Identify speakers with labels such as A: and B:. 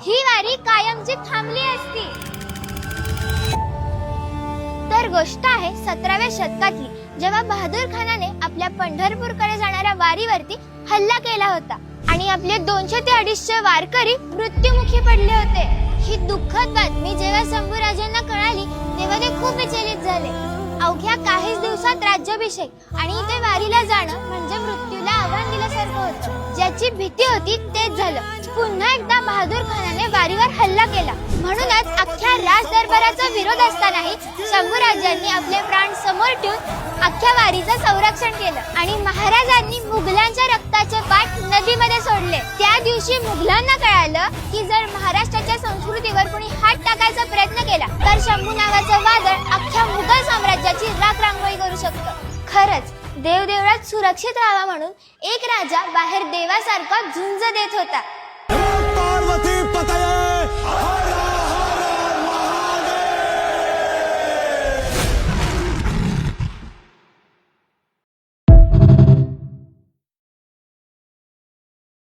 A: ही वारी कायमची थांबली असती। तर गोष्ट आहे 17व्या शतकातली, जेव्हा बहादूर खानाने आपल्या पंढरपूरकडे जाणाऱ्या वारीवरती हल्ला केला होता आणि आपले 200 ते 250 वारकरी मृत्युमुखी पडले होते। ही दुःखद बातमी जेव्हा शंभूराजांना कळाली तेव्हा ते खूप विचलित झाले। अवघ्या काहीच दिवसात राज्याभिषेक आणि इथे वारीला जाणं म्हणजे मृत्यूला आव्हान दिल्यासारखं होतं। ज्याची भीती होती तेच झालं। पुन्हा एकदा बहादूर खानाने वारीवर हल्ला केला। म्हणूनच अख्ख्या राजदरबाराचा विरोध असतानाही शंभूराजांनी आपले प्राण समोर ठेवून अख्ख्या वारीचं संरक्षण केलं आणि महाराजांनी मुघलांच्या रक्ताचे पाट नदीमध्ये सोडले। त्या दिवशी मुघलांना कळालं की जर महाराष्ट्राच्या संस्कृतीवर कोणी हात टाकायचा प्रयत्न केला तर शंभू नावाचं वादळ अख्ख्या मुघल साम्राज्याची राख रांगोळी करू शकतं। खरंच देवदेवळात सुरक्षित राहावा म्हणून एक राजा बाहेर देवासारखा झुंज देत होता।